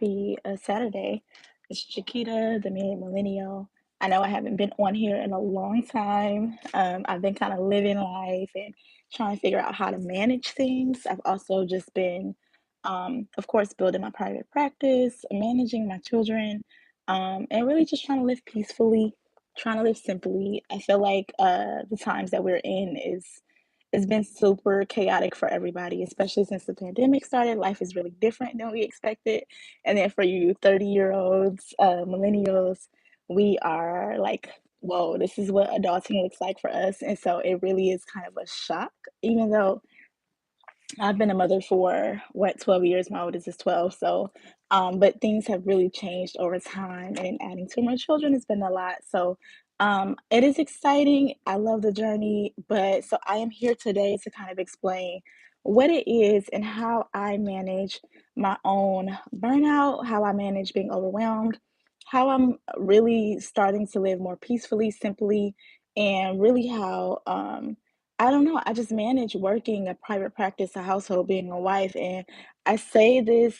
happy Saturday. It's Chiquita, the millennial. I know I haven't been on here in a long time. I've been kind of living life and trying to figure out how to manage things. I've also just been, of course, building my private practice, managing my children, and really just trying to live peacefully, trying to live simply. I feel like the times that we're in is it's been super chaotic for everybody, especially since the pandemic started. Life is really different than we expected. And then for you 30-year-olds, millennials, we are like, whoa, this is what adulting looks like for us. And so it really is kind of a shock, even though I've been a mother for what, 12 years. My oldest is 12. So, but things have really changed over time, and adding two more children has been a lot. So, it is exciting. I love the journey, but so I am here today to kind of explain what it is and how I manage my own burnout, how I manage being overwhelmed, how I'm really starting to live more peacefully, simply, and really how, I don't know. I just manage working a private practice, a household, being a wife, and I say this.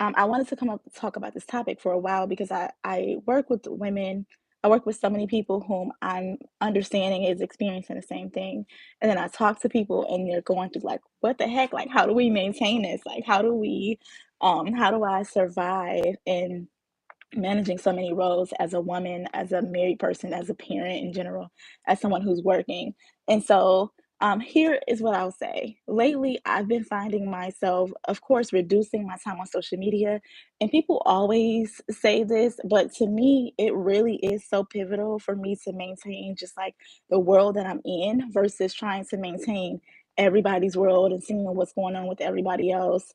I wanted to come up to talk about this topic for a while because I work with women. I work with so many people whom I'm understanding is experiencing the same thing, and then I talk to people and they're going through like, what the heck? Like, how do we maintain this? Like, how do I survive in managing so many roles as a woman, as a married person, as a parent in general, as someone who's working. And so here is what I'll say. Lately, I've been finding myself, of course, reducing my time on social media. And people always say this, but to me, it really is so pivotal for me to maintain just like the world that I'm in versus trying to maintain everybody's world and seeing what's going on with everybody else.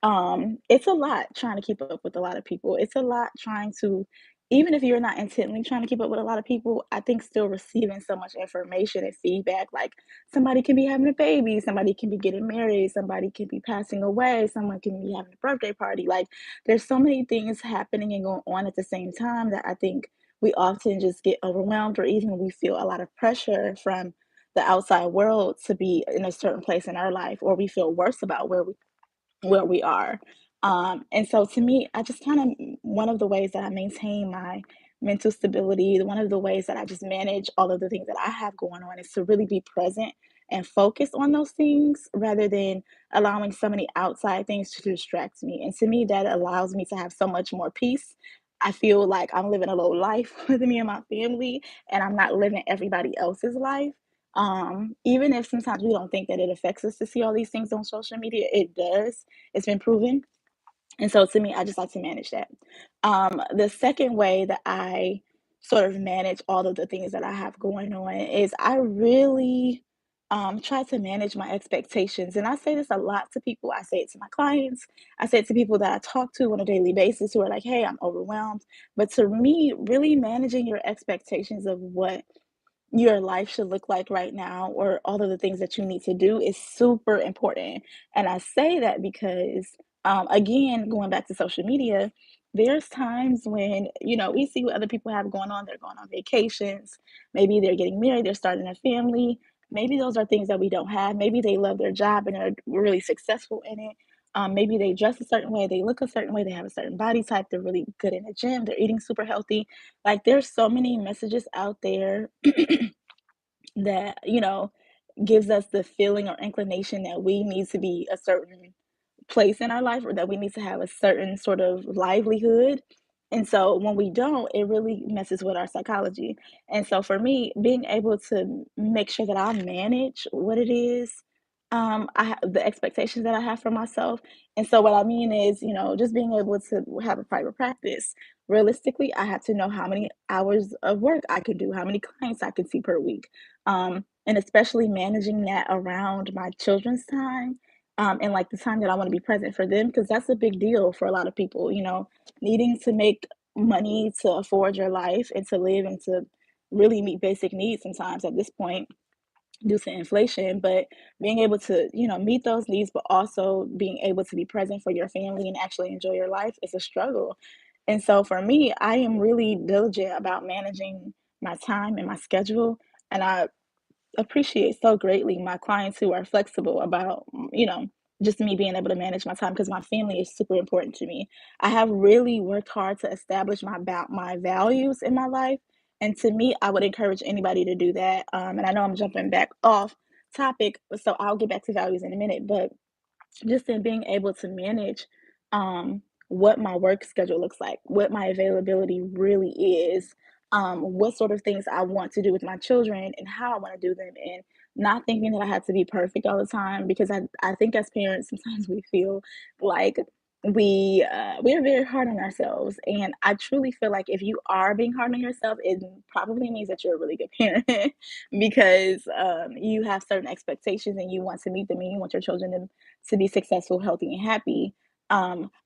It's a lot trying to keep up with a lot of people. It's a lot trying to even if you're not intently trying to keep up with a lot of people, I think still receiving so much information and feedback, like somebody can be having a baby, somebody can be getting married, somebody can be passing away, someone can be having a birthday party. Like there's so many things happening and going on at the same time that I think we often just get overwhelmed or even we feel a lot of pressure from the outside world to be in a certain place in our life, or we feel worse about where we are. And so to me, I just kind of one of the ways that I maintain my mental stability, one of the ways that I just manage all of the things that I have going on is to really be present and focus on those things rather than allowing so many outside things to distract me. And to me, that allows me to have so much more peace. I feel like I'm living a low life with me and my family, and I'm not living everybody else's life. Even if sometimes we don't think that it affects us to see all these things on social media, it does. It's been proven. And so to me, I just like to manage that. The second way that I sort of manage all of the things that I have going on is I really try to manage my expectations. And I say this a lot to people. I say it to my clients. I say it to people that I talk to on a daily basis who are like, hey, I'm overwhelmed. But to me, really managing your expectations of what your life should look like right now or all of the things that you need to do is super important. And I say that because, again, going back to social media, there's times when, we see what other people have going on. They're going on vacations. Maybe they're getting married. They're starting a family. Maybe those are things that we don't have. Maybe they love their job and are really successful in it. Maybe they dress a certain way, they look a certain way, they have a certain body type, they're really good in the gym, they're eating super healthy. Like there's so many messages out there that, gives us the feeling or inclination that we need to be a certain place in our life or that we need to have a certain sort of livelihood. And so when we don't, it really messes with our psychology. And so for me, being able to make sure that I manage what it is, the expectations that I have for myself. And so what I mean is, just being able to have a private practice. Realistically, I have to know how many hours of work I can do, how many clients I can see per week. And especially managing that around my children's time and like the time that I want to be present for them, because that's a big deal for a lot of people, needing to make money to afford your life and to live and to really meet basic needs sometimes at this point due to inflation, but being able to, meet those needs, but also being able to be present for your family and actually enjoy your life is a struggle. And so for me, I am really diligent about managing my time and my schedule. And I appreciate so greatly my clients who are flexible about, just me being able to manage my time because my family is super important to me. I have really worked hard to establish my values in my life, and to me, I would encourage anybody to do that. And I know I'm jumping back off topic, so I'll get back to values in a minute. But just in being able to manage um, what my work schedule looks like, what my availability really is, what sort of things I want to do with my children, and how I want to do them, and not thinking that I have to be perfect all the time because I think as parents sometimes we feel like we are very hard on ourselves, and I truly feel like if you are being hard on yourself, it probably means that you're a really good parent because you have certain expectations and you want to meet them and you want your children to be successful, healthy, and happy.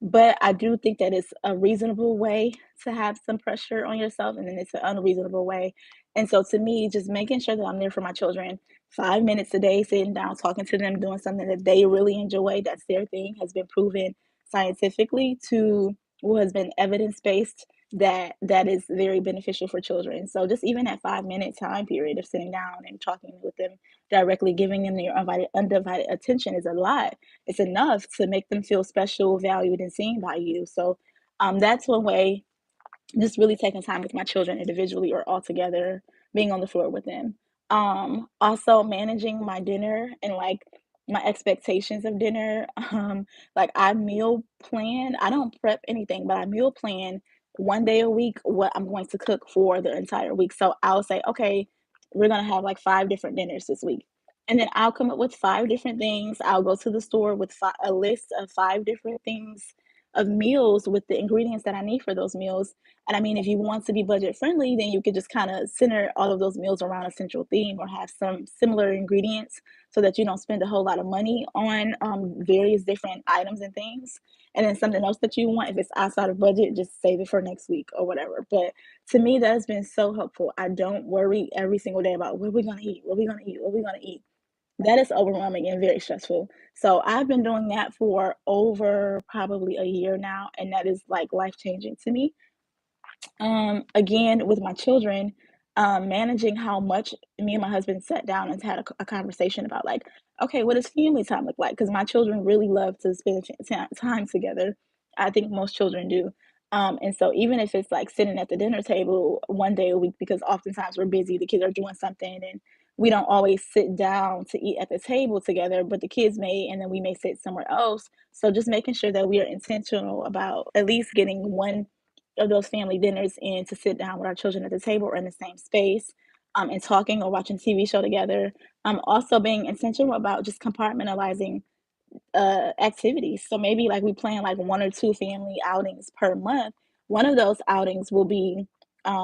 But I do think that it's a reasonable way to have some pressure on yourself, and then it's an unreasonable way. And so, to me, just making sure that I'm there for my children 5 minutes a day, sitting down, talking to them, doing something that they really enjoy, that's their thing, has been proven scientifically to what has been evidence based that is very beneficial for children. So just even that 5 minute time period of sitting down and talking with them directly, giving them your undivided attention is a lot. It's enough to make them feel special, valued, and seen by you. So that's one way, just really taking time with my children individually or all together, being on the floor with them. Also managing my dinner and like my expectations of dinner. Like I meal plan. I don't prep anything, but I meal plan one day a week what I'm going to cook for the entire week. So I'll say, okay, we're gonna have like 5 different dinners this week. And then I'll come up with 5 different things. I'll go to the store with a list of 5 different things of meals with the ingredients that I need for those meals. And I mean, if you want to be budget friendly, then you could just kind of center all of those meals around a central theme or have some similar ingredients so that you don't spend a whole lot of money on various different items and things. And then something else that you want, if it's outside of budget, just save it for next week or whatever. But to me, that has been so helpful. I don't worry every single day about what we're going to eat, what we're going to eat, what we're going to eat. That is overwhelming and very stressful. So I've been doing that for over probably a year now, and that is like life changing to me. Again, with my children, managing how much me and my husband sat down and had a conversation about like, okay, what does family time look like? Because my children really love to spend time together. I think most children do. And so even if it's like sitting at the dinner table one day a week, because oftentimes we're busy, the kids are doing something, and we don't always sit down to eat at the table together, but the kids may, and then we may sit somewhere else. So just making sure that we are intentional about at least getting one of those family dinners in to sit down with our children at the table or in the same space, and talking or watching TV show together. Also being intentional about just compartmentalizing activities. So maybe like we plan like 1 or 2 family outings per month. One of those outings will be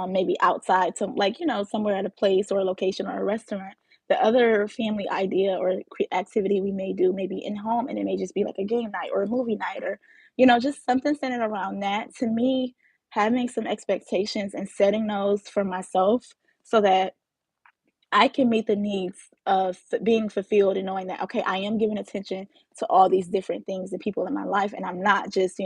maybe outside, some like somewhere at a place or a location or a restaurant. The other family idea or activity we may do maybe in home, and it may just be like a game night or a movie night or just something centered around that. To me, having some expectations and setting those for myself so that I can meet the needs of being fulfilled and knowing that, okay, I am giving attention to all these different things and people in my life, and I'm not just,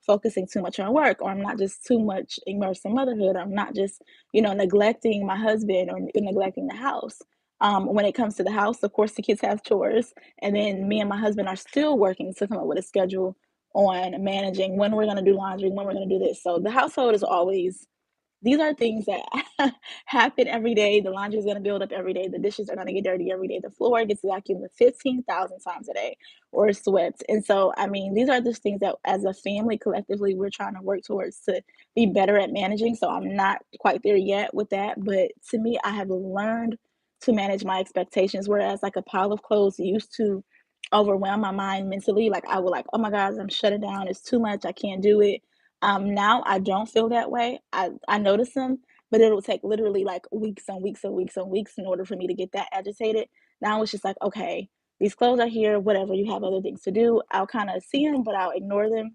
focusing too much on work, or I'm not just too much immersed in motherhood, or I'm not just, neglecting my husband or neglecting the house. When it comes to the house, of course, the kids have chores, and then me and my husband are still working to come up with a schedule on managing when we're going to do laundry, when we're going to do this. So the household is always these are things that happen every day. The laundry is gonna build up every day. The dishes are gonna get dirty every day. The floor gets vacuumed 15,000 times a day or swept. And so, I mean, these are just things that as a family, collectively, we're trying to work towards to be better at managing. So I'm not quite there yet with that. But to me, I have learned to manage my expectations. Whereas like a pile of clothes used to overwhelm my mind mentally. Like I would like, oh my gosh, I'm shutting down. It's too much. I can't do it. Now I don't feel that way. I notice them, but it'll take literally like weeks and weeks and weeks and weeks in order for me to get that agitated. Now it's just like, okay, these clothes are here, whatever, you have other things to do. I'll kind of see them, but I'll ignore them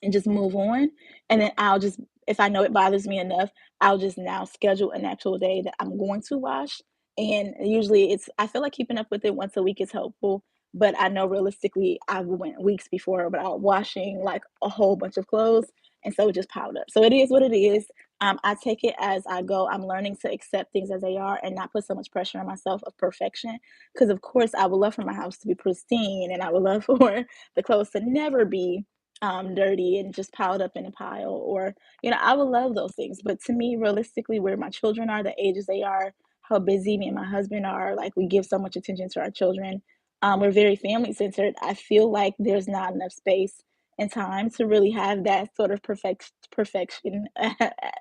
and just move on. And then I'll just, if I know it bothers me enough, I'll just now schedule an actual day that I'm going to wash. And usually I feel like keeping up with it once a week is helpful. But I know realistically, I went weeks before without washing like a whole bunch of clothes. And so it just piled up. So it is what it is. I take it as I go. I'm learning to accept things as they are and not put so much pressure on myself of perfection. Because, of course, I would love for my house to be pristine and I would love for the clothes to never be dirty and just piled up in a pile. Or, I would love those things. But to me, realistically, where my children are, the ages they are, how busy me and my husband are, like we give so much attention to our children. We're very family centered. I feel like there's not enough space and time to really have that sort of perfection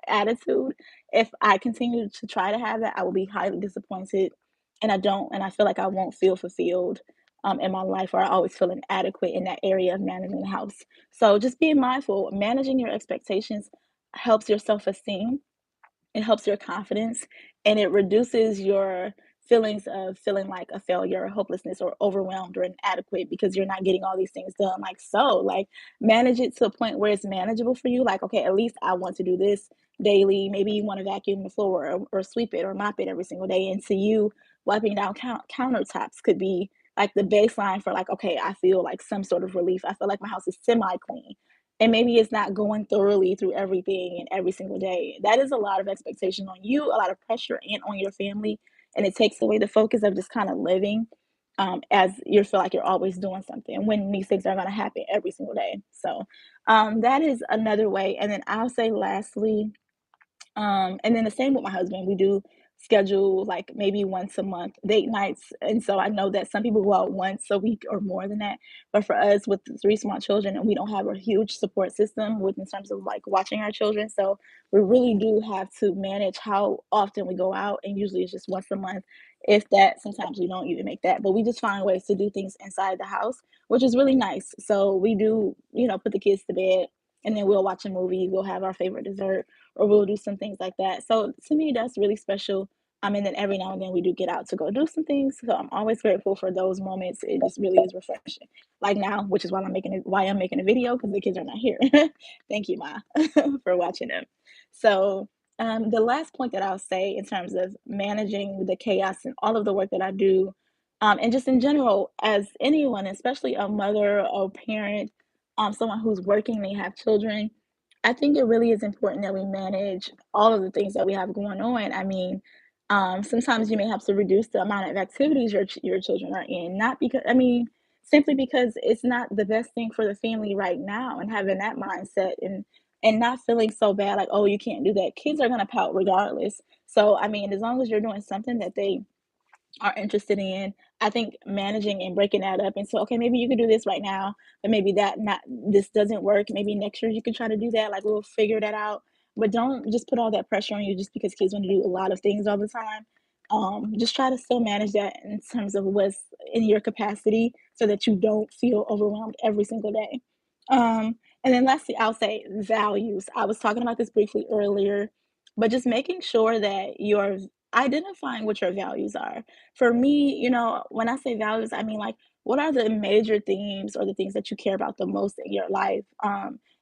attitude. If I continue to try to have that, I will be highly disappointed, and I don't, and I feel like I won't feel fulfilled in my life, or I always feel inadequate in that area of managing the house. So just being mindful, managing your expectations helps your self esteem, it helps your confidence, and it reduces your feelings of feeling like a failure or hopelessness or overwhelmed or inadequate because you're not getting all these things done. Like, manage it to a point where it's manageable for you. Like, okay, at least I want to do this daily. Maybe you want to vacuum the floor or sweep it or mop it every single day. And to you, wiping down countertops could be like the baseline for, like, okay, I feel like some sort of relief. I feel like my house is semi clean, and maybe it's not going thoroughly through everything and every single day. That is a lot of expectation on you, a lot of pressure, and on your family, and it takes away the focus of just kind of living, as you feel like you're always doing something when these things are going to happen every single day. So that is another way. And then I'll say lastly, and then the same with my husband. We do schedule like maybe once a month date nights. And so I know that some people go out once a week or more than that. But for us with the three small children, and we don't have a huge support system with in terms of like watching our children. So we really do have to manage how often we go out. And usually it's just once a month. If that, sometimes we don't even make that. But we just find ways to do things inside the house, which is really nice. So we do, put the kids to bed and then we'll watch a movie, we'll have our favorite dessert, or we'll do some things like that. So to me, that's really special. And then every now and then we do get out to go do some things. So I'm always grateful for those moments. It just really is refreshing. Like now, which is why I'm making a video because the kids are not here. Thank you, Ma, for watching them. So the last point that I'll say in terms of managing the chaos and all of the work that I do, and just in general, as anyone, especially a mother or parent, someone who's working, they have children, I think it really is important that we manage all of the things that we have going on. I mean, sometimes you may have to reduce the amount of activities your children are in, not because simply because it's not the best thing for the family right now, and having that mindset and not feeling so bad like, oh, you can't do that. Kids are gonna pout regardless. So I mean, as long as you're doing something that they are interested in. I think managing and breaking that up and so, okay, maybe you could do this right now, but maybe that not this doesn't work. Maybe next year you can try to do that. Like we'll figure that out. But don't just put all that pressure on you just because kids want to do a lot of things all the time. Just try to still manage that in terms of what's in your capacity so that you don't feel overwhelmed every single day. And then lastly, I'll say values. I was talking about this briefly earlier, but just making sure that you're identifying what your values are. For me, when I say values, I mean like what are the major themes or the things that you care about the most in your life,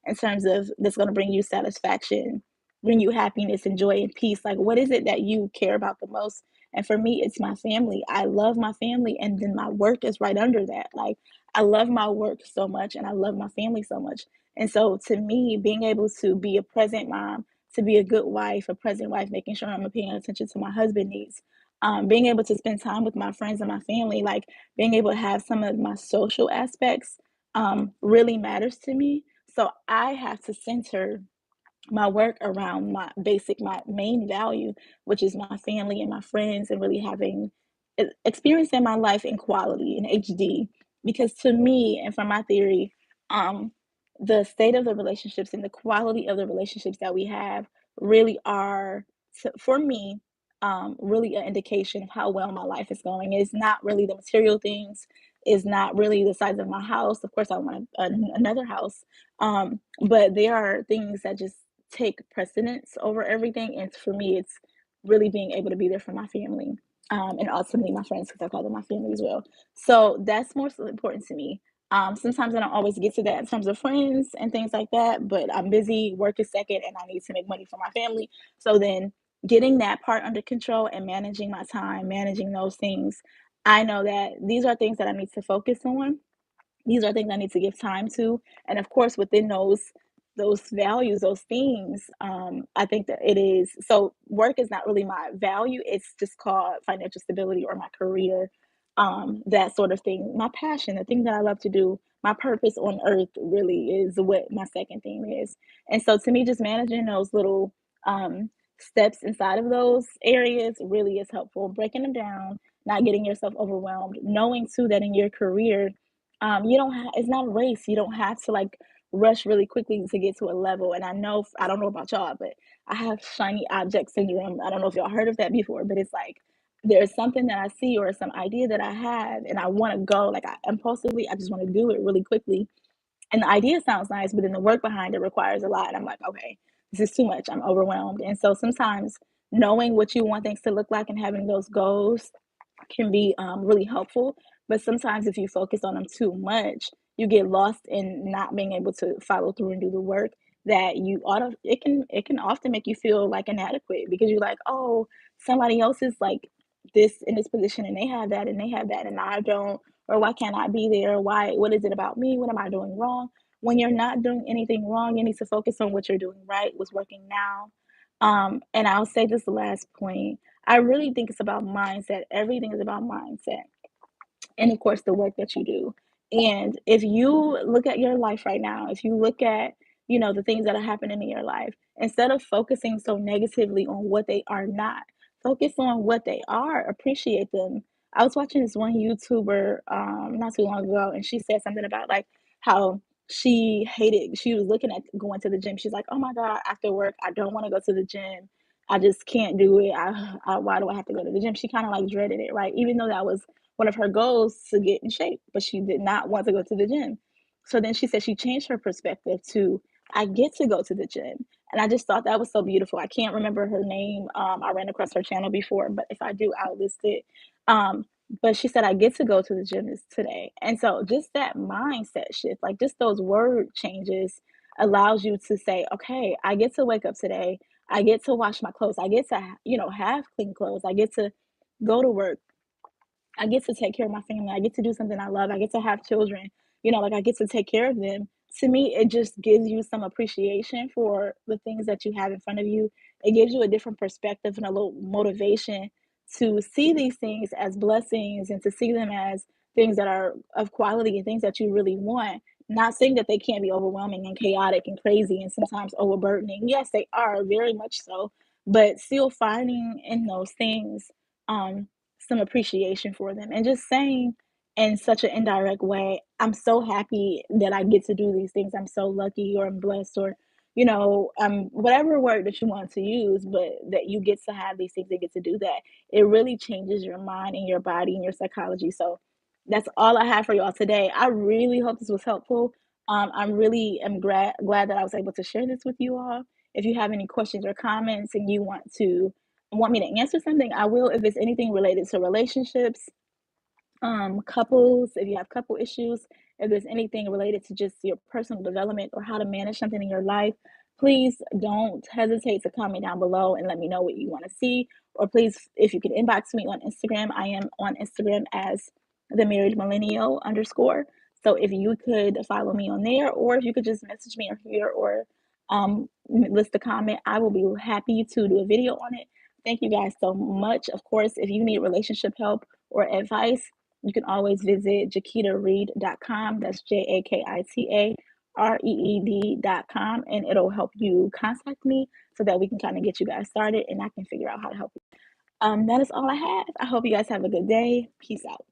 in terms of that's going to bring you satisfaction, bring you happiness and joy and peace. Like, what is it that you care about the most? And for me, it's my family. I love my family, and then my work is right under that. Like, I love my work so much, and I love my family so much. And so, to me, being able to be a present mom, to be a good wife, a present wife, making sure I'm paying attention to my husband needs, being able to spend time with my friends and my family, like being able to have some of my social aspects, really matters to me. So I have to center my work around my main value, which is my family and my friends, and really having experiencing my life in quality in HD. Because to me, and from my theory, um, the state of the relationships and the quality of the relationships that we have really are, for me, really an indication of how well my life is going. It's not really the material things. It's not really the size of my house. Of course, I want another house, but there are things that just take precedence over everything. And for me, it's really being able to be there for my family, and ultimately my friends, because I call them my family as well. So that's more so important to me. Sometimes I don't always get to that in terms of friends and things like that, but I'm busy, work is second, and I need to make money for my family. So then getting that part under control and managing my time, managing those things, I know that these are things that I need to focus on, these are things I need to give time to. And of course, within those those values, those things, I think that it is so work is not really my value, it's just called financial stability or my career, that sort of thing. My passion, the thing that I love to do, my purpose on earth really is what my second thing is. And so to me, just managing those little steps inside of those areas really is helpful. Breaking them down, not getting yourself overwhelmed, knowing too that in your career, you don't have it's not a race. You don't have to like rush really quickly to get to a level. And I don't know about y'all, but I have shiny object syndrome. I don't know if y'all heard of that before, but it's like there's something that I see or some idea that I have and I want to go like I impulsively, I just want to do it really quickly. And the idea sounds nice, but then the work behind it requires a lot. I'm like, okay, this is too much. I'm overwhelmed. And so sometimes knowing what you want things to look like and having those goals can be really helpful. But sometimes if you focus on them too much, you get lost in not being able to follow through and do the work that you ought to. It can often make you feel like inadequate because you're like, oh, somebody else is like this in this position and they have that and they have that and I don't, or why can't I be there? Why? What is it about me? What am I doing wrong? When you're not doing anything wrong, you need to focus on what you're doing right, what's working now. And I'll say this last point. I really think it's about mindset. Everything is about mindset and of course the work that you do. And if you look at your life right now, if you look at, the things that are happening in your life, instead of focusing so negatively on what they are not, focus on what they are, appreciate them. I was watching this one YouTuber not too long ago, and she said something about like how she was looking at going to the gym. She's like, oh my God, after work, I don't want to go to the gym. I just can't do it. Why do I have to go to the gym? She kind of like dreaded it, right? Even though that was one of her goals to get in shape, but she did not want to go to the gym. So then she said she changed her perspective to, I get to go to the gym. And I just thought that was so beautiful. I can't remember her name. I ran across her channel before, but if I do, I'll list it. Um, but she said, I get to go to the gym today. And so just that mindset shift, like just those word changes allows you to say, okay, I get to wake up today. I get to wash my clothes. I get to, have clean clothes. I get to go to work. I get to take care of my family. I get to do something I love. I get to have children. Like I get to take care of them. To me, it just gives you some appreciation for the things that you have in front of you. It gives you a different perspective and a little motivation to see these things as blessings and to see them as things that are of quality and things that you really want. Not saying that they can't be overwhelming and chaotic and crazy and sometimes overburdening. Yes, they are very much so, but still finding in those things um, some appreciation for them and just saying in such an indirect way, I'm so happy that I get to do these things. I'm so lucky or I'm blessed or, whatever word that you want to use, but that you get to have these things and get to do that. It really changes your mind and your body and your psychology. So that's all I have for y'all today. I really hope this was helpful. I'm really am glad that I was able to share this with you all. If you have any questions or comments and you want me to answer something, I will. If it's anything related to relationships, couples, if you have couple issues, if there's anything related to just your personal development or how to manage something in your life, please don't hesitate to comment down below and let me know what you want to see. Or please, if you could inbox me on Instagram, I am on Instagram as the married millennial underscore. So if you could follow me on there, or if you could just message me or here or list a comment, I will be happy to do a video on it. Thank you guys so much. Of course, if you need relationship help or advice, you can always visit jakitareed.com. That's JAKITAREED.com, and it'll help you contact me so that we can kind of get you guys started and I can figure out how to help you. That is all I have. I hope you guys have a good day. Peace out.